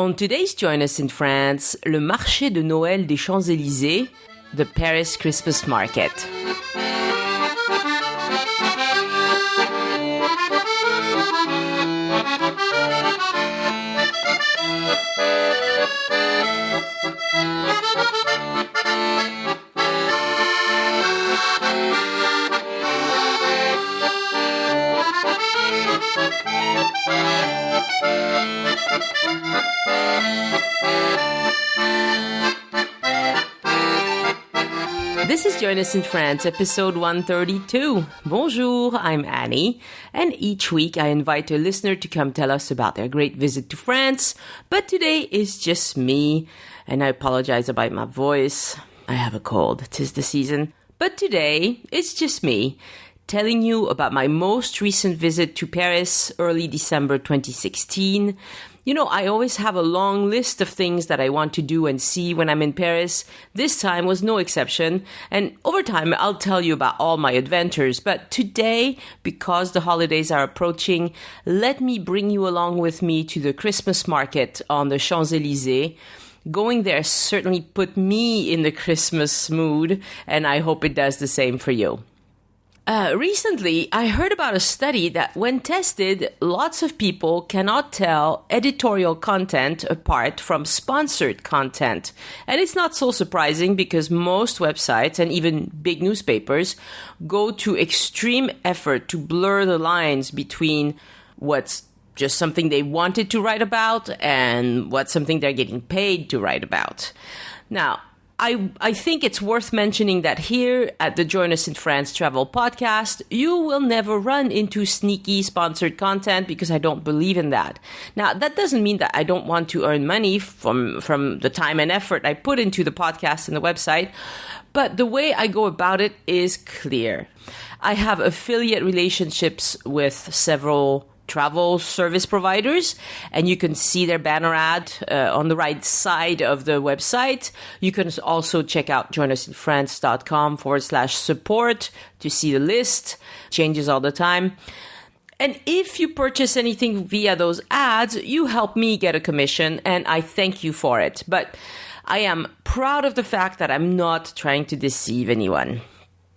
On today's Join Us in France, le marché de Noël des Champs Elysées, the Paris Christmas Market. This is Join Us in France, episode 132. Bonjour, I'm Annie, and each week I invite a listener to come tell us about their great visit to France, but today is just me, and I apologize about my voice. I have a cold, 'tis the season. But today, it's just me, telling you about my most recent visit to Paris, early December 2016. You know, I always have a long list of things that I want to do and see when I'm in Paris. This time was no exception, and over time I'll tell you about all my adventures. But today, because the holidays are approaching, let me bring you along with me to the Christmas market on the Champs Elysées. Going there certainly put me in the Christmas mood, and I hope it does the same for you. Recently, I heard about a study that when tested, lots of people cannot tell editorial content apart from sponsored content. And it's not so surprising because most websites and even big newspapers go to extreme effort to blur the lines between what's just something they wanted to write about and what's something they're getting paid to write about. Now, I think it's worth mentioning that here at the Join Us in France Travel Podcast, you will never run into sneaky sponsored content because I don't believe in that. Now, that doesn't mean that I don't want to earn money from the time and effort I put into the podcast and the website, but the way I go about it is clear. I have affiliate relationships with several travel service providers, and you can see their banner ad on the right side of the website. You can also check out joinusinfrance.com/support to see the list. Changes all the time. And if you purchase anything via those ads, you help me get a commission, and I thank you for it. But I am proud of the fact that I'm not trying to deceive anyone.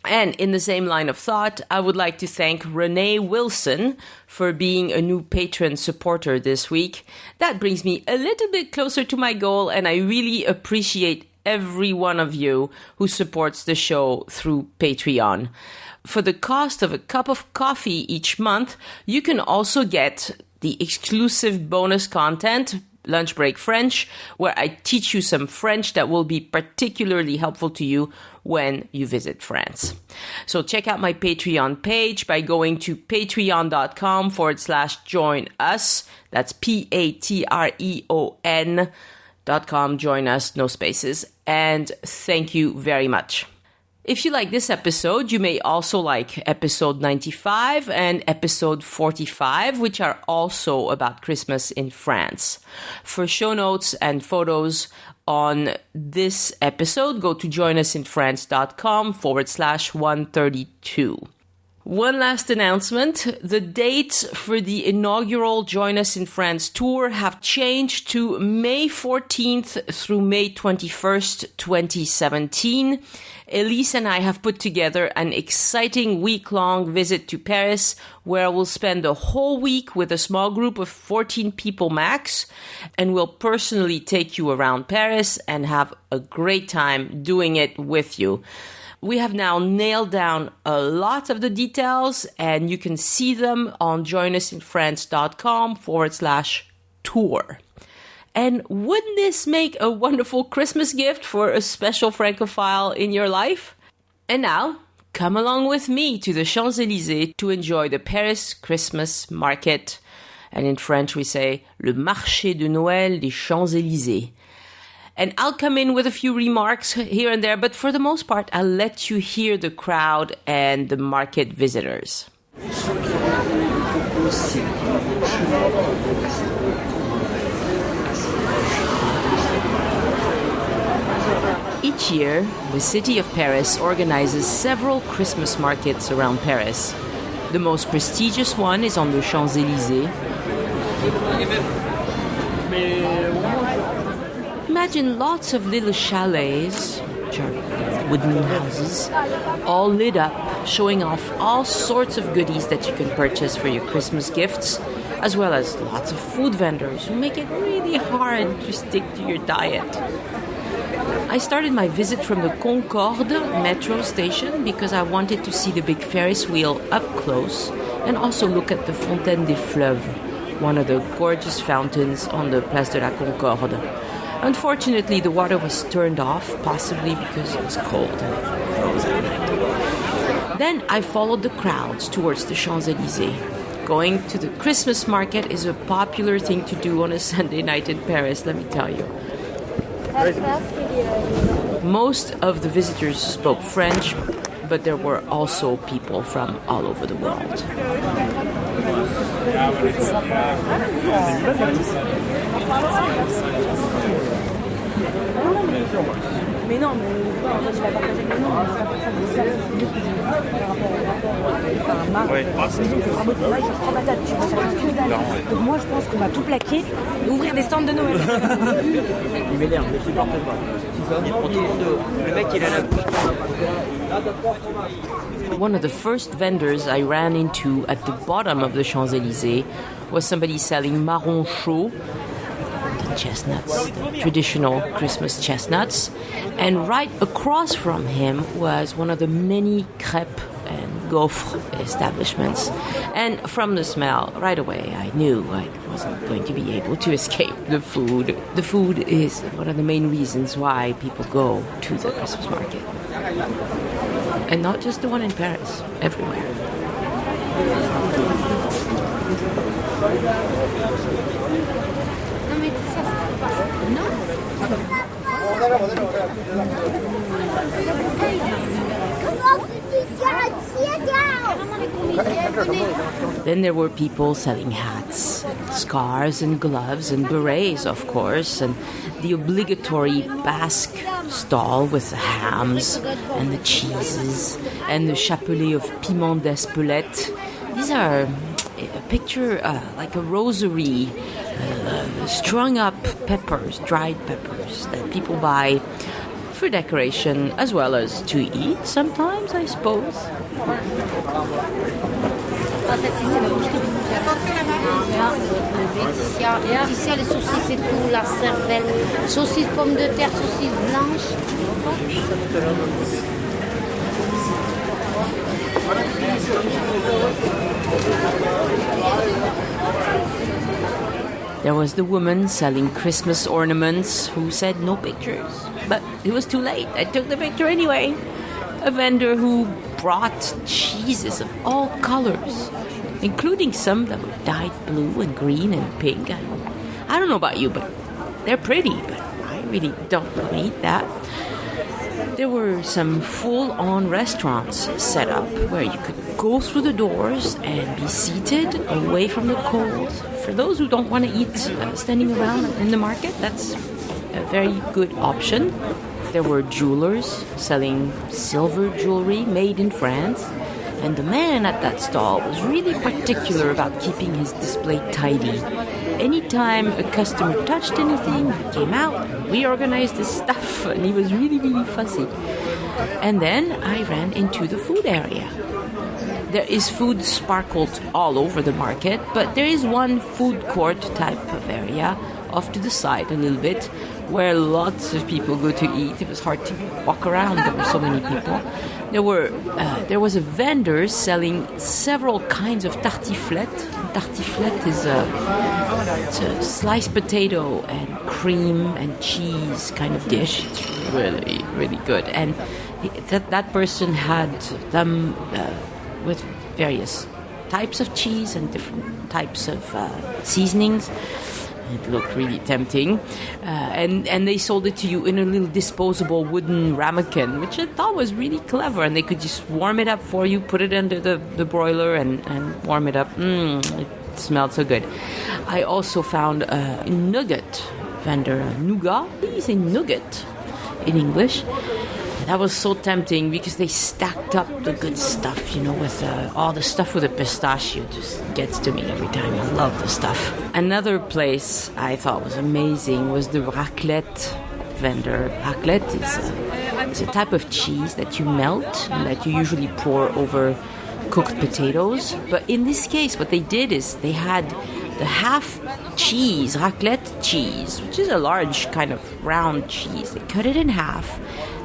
And in the same line of thought, I would like to thank Renee Wilson for being a new patron supporter this week. That brings me a little bit closer to my goal, and I really appreciate every one of you who supports the show through Patreon. For the cost of a cup of coffee each month, you can also get the exclusive bonus content, Lunch Break French, where I teach you some French that will be particularly helpful to you when you visit France. So check out my Patreon page by going to patreon.com/join us. That's patreon.com, join us, no spaces. And thank you very much. If you like this episode, you may also like episode 95 and episode 45, which are also about Christmas in France. For show notes and photos on this episode, go to joinusinfrance.com/132. One last announcement. The dates for the inaugural Join Us in France tour have changed to May 14th through May 21st, 2017. Elise and I have put together an exciting week-long visit to Paris where we'll spend a whole week with a small group of 14 people max, and we'll personally take you around Paris and have a great time doing it with you. We have now nailed down a lot of the details, and you can see them on joinusinfrance.com/tour. And wouldn't this make a wonderful Christmas gift for a special Francophile in your life? And now, come along with me to the Champs Elysées to enjoy the Paris Christmas market. And in French we say, le marché de Noël des Champs Elysées. And I'll come in with a few remarks here and there, but for the most part, I'll let you hear the crowd and the market visitors. Each year, the city of Paris organizes several Christmas markets around Paris. The most prestigious one is on the Champs Elysées. imagine lots of little chalets, which are wooden houses, all lit up, showing off all sorts of goodies that you can purchase for your Christmas gifts, as well as lots of food vendors who make it really hard to stick to your diet. I started my visit from the Concorde metro station because I wanted to see the big Ferris wheel up close and also look at the Fontaine des Fleuves, one of the gorgeous fountains on the Place de la Concorde. Unfortunately, the water was turned off, possibly because it was cold and froze at night. Then I followed the crowds towards the Champs Elysées. Going to the Christmas market is a popular thing to do on a Sunday night in Paris, let me tell you. Most of the visitors spoke French, but there were also people from all over the world. Mais non, mais je l'ai partagé avec nous, c'est vraiment beau travail, je prends ma tête, tu vois, ça fait que dalle. Donc moi je pense qu'on va tout plaquer et ouvrir des stands de Noël. Il m'énerve, je supporte pas. Il prend tout le monde dehors. Le mec il a la bouche. One of the first vendors I ran into at the bottom of the Champs Elysées was somebody selling marron chaud, the chestnuts, the traditional Christmas chestnuts. And right across from him was one of the many crêpes and gaufres establishments. And from the smell, right away, I knew I wasn't going to be able to escape the food. The food is one of the main reasons why people go to the Christmas market. And not just the one in Paris, everywhere. Then there were people selling hats, scarves and gloves and berets, of course, and the obligatory Basque stall with the hams and the cheeses and the chapelet of piment d'Espelette. These are a picture like a rosary, strung up peppers, dried peppers that people buy for decoration as well as to eat sometimes, I suppose. Laetitia, les saucisses et tout, la cervelle, saucisse pommes de terre, saucisse blanche. There was the woman selling Christmas ornaments who said no pictures, but it was too late. I took the picture anyway. A vendor who brought cheeses of all colors, including some that were dyed blue and green and pink. I don't know about you, but they're pretty, but I really don't eat that. There were some full-on restaurants set up where you could go through the doors and be seated away from the cold. For those who don't want to eat standing around in the market, that's a very good option. There were jewelers selling silver jewelry made in France. And the man at that stall was really particular about keeping his display tidy. Anytime a customer touched anything, he came out and reorganized his stuff, and he was really, really fussy. And then I ran into the food area. There is food sparkled all over the market, but there is one food court type of area off to the side a little bit, where lots of people go to eat. It was hard to walk around. There were so many people. There was a vendor selling several kinds of tartiflette. Tartiflette is a sliced potato and cream and cheese kind of dish. It's really, really good. And that person had them with various types of cheese and different types of seasonings. It looked really tempting. And they sold it to you in a little disposable wooden ramekin, which I thought was really clever. And they could just warm it up for you, put it under the broiler and warm it up. It smelled so good. I also found a nugget vendor, a nougat. You say nougat in English. That was so tempting because they stacked up the good stuff, with all the stuff with the pistachio. Just gets to me every time. I love the stuff. Another place I thought was amazing was the raclette vendor. Raclette is a type of cheese that you melt and that you usually pour over cooked potatoes. But in this case, what they did is they had the half cheese, raclette cheese, which is a large kind of round cheese. They cut it in half.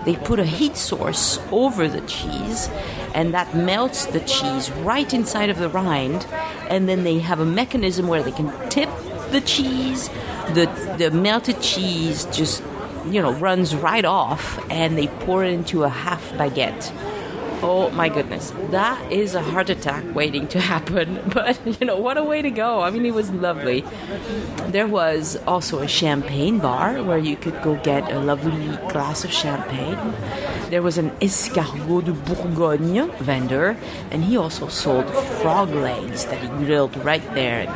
They put a heat source over the cheese, and that melts the cheese right inside of the rind. And then they have a mechanism where they can tip the cheese. The melted cheese just, runs right off, and they pour it into a half baguette. Oh my goodness, that is a heart attack waiting to happen. But, what a way to go. I mean, it was lovely. There was also a champagne bar where you could go get a lovely glass of champagne. There was an escargot de Bourgogne vendor, and he also sold frog legs that he grilled right there.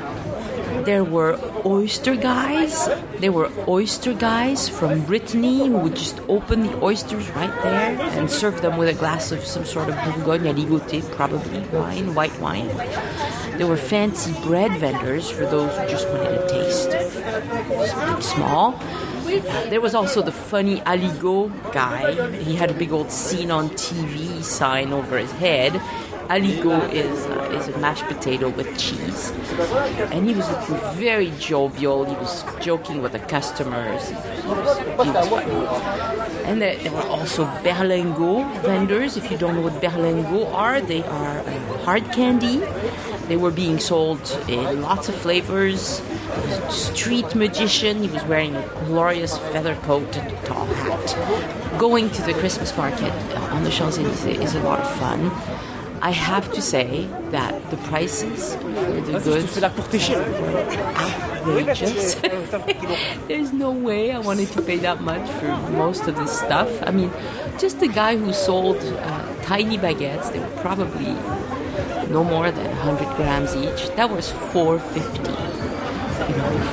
There were oyster guys. There were oyster guys from Brittany who would just open the oysters right there and serve them with a glass of some sort of Bourgogne ligoté, probably white wine. There were fancy bread vendors for those who just wanted a taste of something small. There was also the funny aligot guy. He had a big old seen on TV sign over his head. Aligot is a mashed potato with cheese. And he was very jovial. He was joking with the customers. He was funny. And there were also berlingot vendors. If you don't know what berlingot are, they are hard candy. They were being sold in lots of flavors. There was a street magician. He was wearing a glorious feather coat and a tall hat. Going to the Christmas market on the Champs Elysées is a lot of fun. I have to say that the prices for the goods were outrageous. There's no way I wanted to pay that much for most of this stuff. I mean, just the guy who sold tiny baguettes, they were probably no more than 100 grams each. That was $4.50.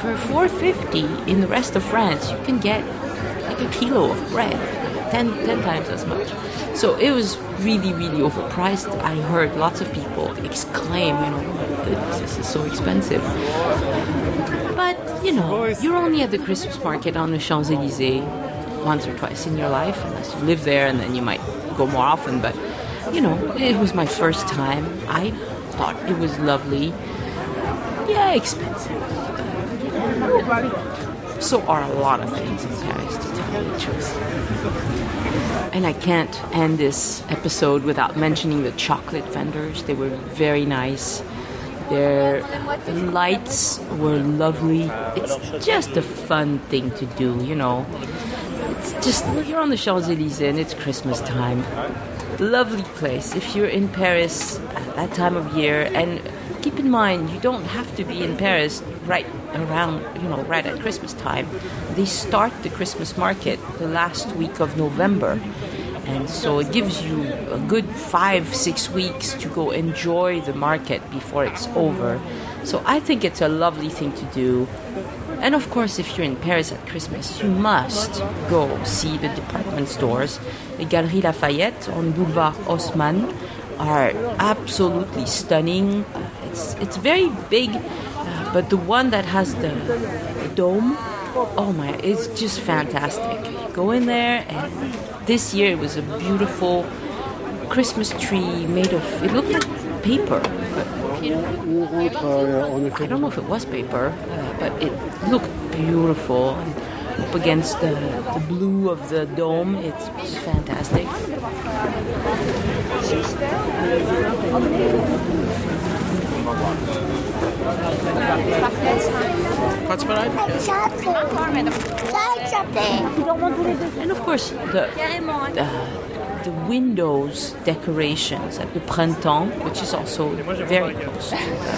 For $4.50 in the rest of France, you can get like a kilo of bread, 10 times as much. So it was really, really overpriced. I heard lots of people exclaim, oh my goodness, this is so expensive. But, you're only at the Christmas market on the Champs Elysées once or twice in your life, unless you live there, and then you might go more often. But, it was my first time. I thought it was lovely. Yeah, expensive. So are a lot of things in Paris, to tell you the truth. And I can't end this episode without mentioning the chocolate vendors. They were very nice. The lights were lovely. It's just a fun thing to do, It's just, you're on the Champs Elysées and it's Christmas time. Lovely place. If you're in Paris at that time of year, and keep in mind, you don't have to be in Paris right around, right at Christmas time. They start the Christmas market the last week of November. And so it gives you a good 5-6 weeks to go enjoy the market before it's over. So I think it's a lovely thing to do. And of course, if you're in Paris at Christmas, you must go see the department stores. The Galeries Lafayette on Boulevard Haussmann are absolutely stunning. It's very big, but the one that has the dome, oh my, it's just fantastic. You go in there, and this year it was a beautiful Christmas tree made of, it looked like paper. I don't know if it was paper, but it looked beautiful. And up against the blue of the dome, it's fantastic. And of course, the windows decorations at the Printemps, which is also very close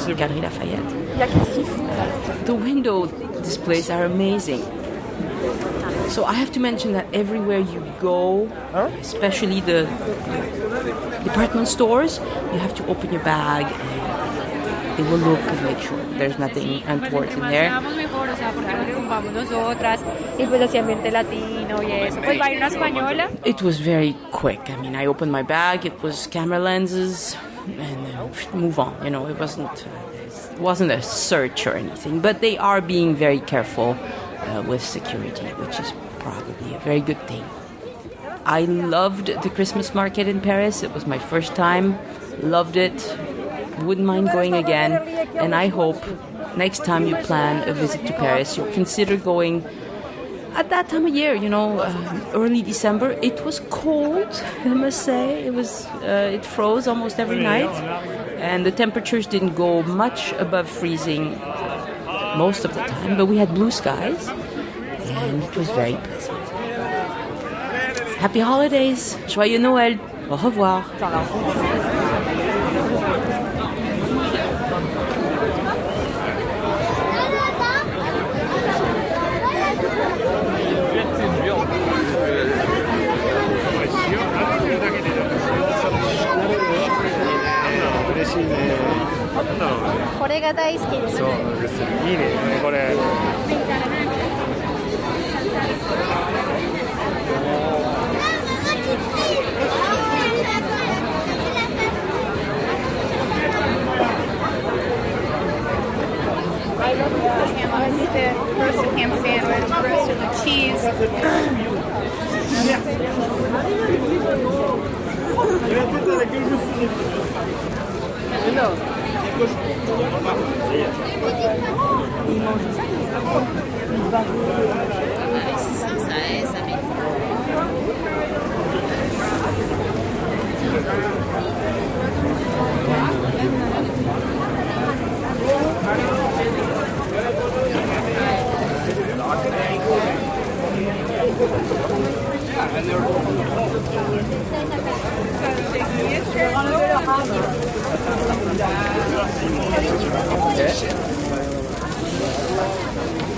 to Galeries Lafayette. The window displays are amazing. So I have to mention that everywhere you go, especially the department stores, you have to open your bag and they will look and make sure there's nothing untoward in there. It was very quick. I mean, I opened my bag, it was camera lenses, and then move on. It wasn't a search or anything, but they are being very careful with security, which is probably a very good thing. I loved the Christmas market in Paris. It was my first time. Loved it. Wouldn't mind going again. And I hope next time you plan a visit to Paris, you'll consider going at that time of year, early December. It was cold, I must say. It froze almost every night. And the temperatures didn't go much above freezing most of the time. But we had blue skies. And it was very pleasant. Happy holidays. Joyeux Noël. Au revoir. Roasted ham sandwich, roasted with cheese.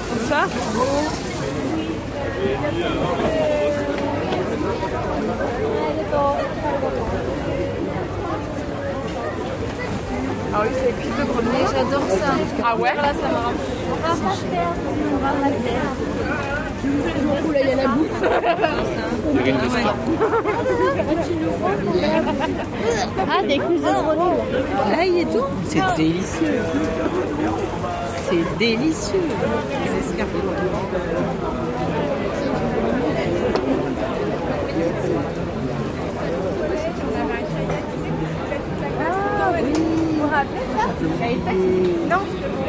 Bonsoir. Ah oui, c'est les cuisses de grenier, j'adore ça. Ah ouais? Là, ça marche. Là, il y a la bouffe. Ah, des cuisses de grenier. Là, il est tout. C'est délicieux. C'est délicieux. Les escargots. Vous vous rappelez ça? Non,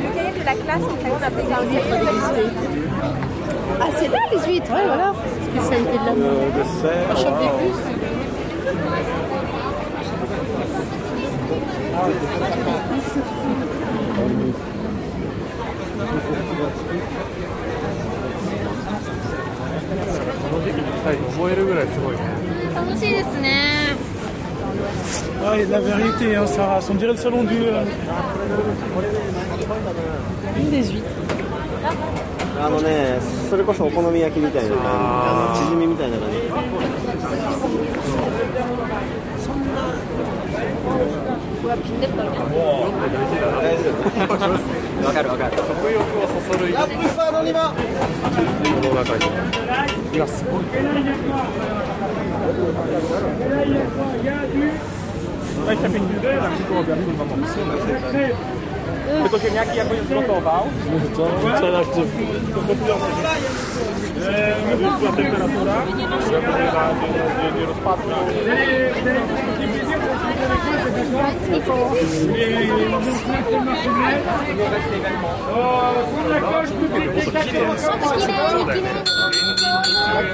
le cahier de la classe, en fait, on a pris un cahier de Ah, c'est là les huîtres, ouais, voilà. Spécialité de la mode. On chope des plus. Ah, la vérité, hein, Sarah, on dirait le salon du... Une des huîtres. それこそお好み焼きみたいな感じ、チヂミみたいな感じ。わかるわかる。食欲をそそる。ラップスターの2番。この中に。いやすごい。Porque minha aqui é conhecida no oval. A temperatura de los patrões.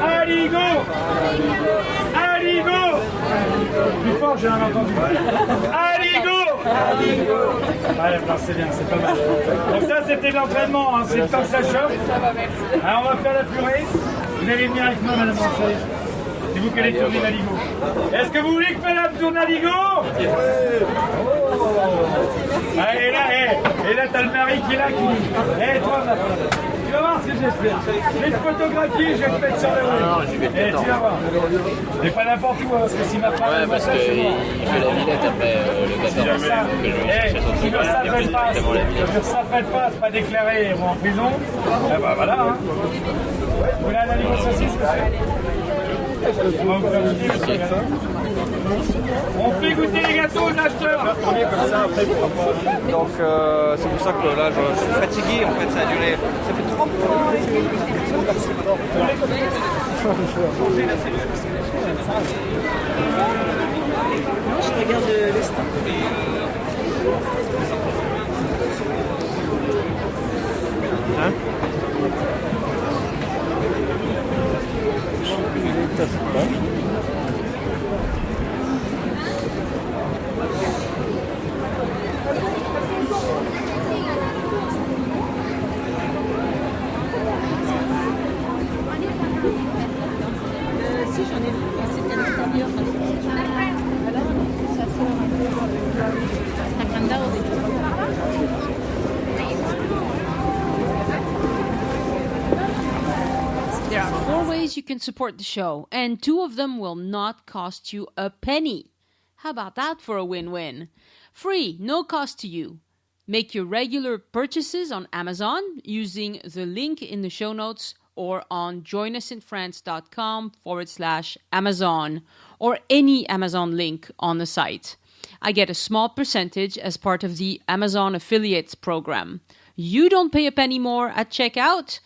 Arigot! Arigot! Plus fort, j'ai rien entendu. Arigot! Ouais, c'est bien, c'est pas mal. Donc ça, c'était l'entraînement, hein. C'est le temps que ça chauffe. Alors, on va faire la purée. Vous allez venir avec moi, madame Ranchet. C'est vous qui allez tourner l'aligot. Est-ce que vous voulez que madame tourne l'aligot? Ah, et là, t'as le mari qui est là qui dit toi, ma femme, tu vas voir ce que j'ai fait. Je vais te photographier, je vais te mettre sur le web. Et tu vas voir. Mais pas n'importe où, parce que si ma femme... Ouais, parce qu'il fait la villette après le 14. Si ça fait pas, c'est pas déclaré ou en prison, eh ben voilà. Hein. Vous voulez un aliment de saucisse, monsieur? On fait goûter les gâteaux aux acheteurs. Donc c'est pour ça que là je suis fatigué en fait, ça a duré. Ça fait 30 ans. Je regarde les stands. Hein? Si j'en ai vu, c'était à l'extérieur. Alors, ça sort un peu. There are 4 ways you can support the show, and 2 of them will not cost you a penny. How about that for a win-win? Free, no cost to you. Make your regular purchases on Amazon using the link in the show notes or on joinusinfrance.com/Amazon or any Amazon link on the site. I get a small percentage as part of the Amazon Affiliates program. You don't pay a penny more at checkout.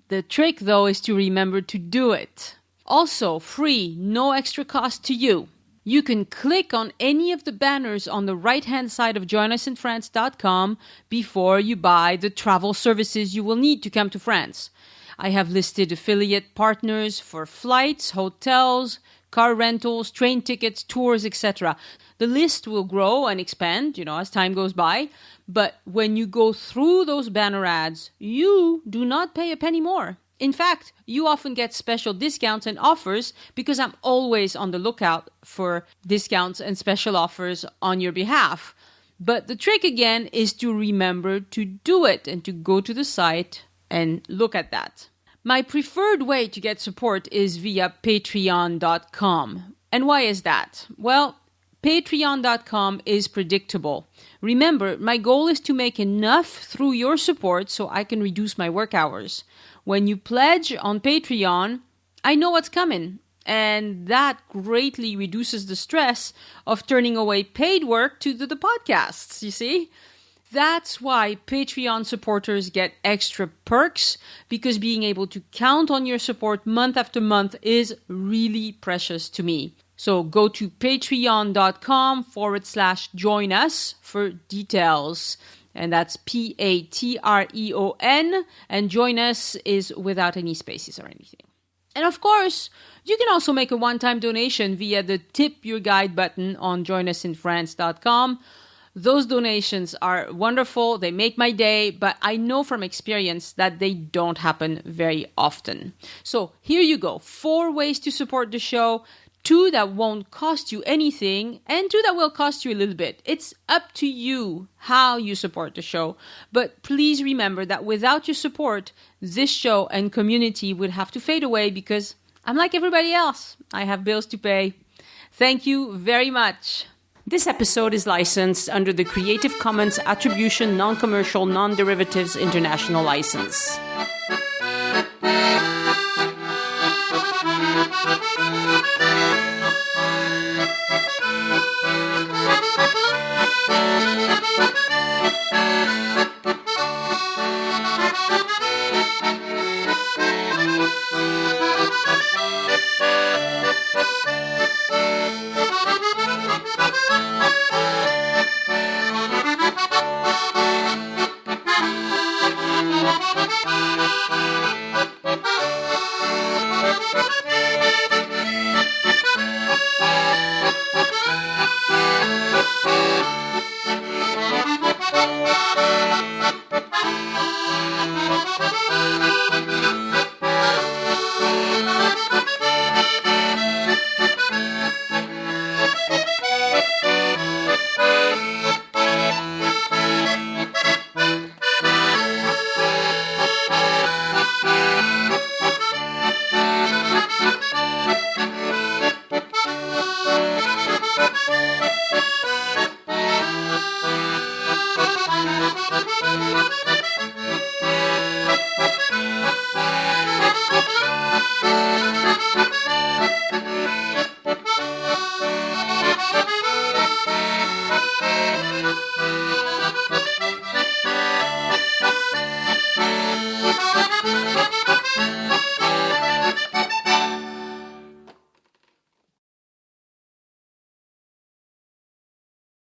The trick, though, is to remember to do it. Also, free, no extra cost to you. You can click on any of the banners on the right-hand side of joinusinfrance.com before you buy the travel services you will need to come to France. I have listed affiliate partners for flights, hotels, car rentals, train tickets, tours, etc. The list will grow and expand, as time goes by. But when you go through those banner ads, you do not pay a penny more. In fact, you often get special discounts and offers because I'm always on the lookout for discounts and special offers on your behalf. But the trick again is to remember to do it and to go to the site and look at that. My preferred way to get support is via patreon.com. And why is that? Well, patreon.com is predictable. Remember, my goal is to make enough through your support so I can reduce my work hours. When you pledge on Patreon, I know what's coming, and that greatly reduces the stress of turning away paid work to do the podcasts, you see? That's why Patreon supporters get extra perks, because being able to count on your support month after month is really precious to me. So go to patreon.com/join us for details. And that's Patreon, and join us is without any spaces or anything. And of course, you can also make a one-time donation via the Tip Your Guide button on joinusinfrance.com. Those donations are wonderful. They make my day, but I know from experience that they don't happen very often. So here you go. 4 ways to support the show. 2 that won't cost you anything, and 2 that will cost you a little bit. It's up to you how you support the show. But please remember that without your support, this show and community would have to fade away because I'm like everybody else. I have bills to pay. Thank you very much. This episode is licensed under the Creative Commons Attribution Non-Commercial Non-Derivatives International License.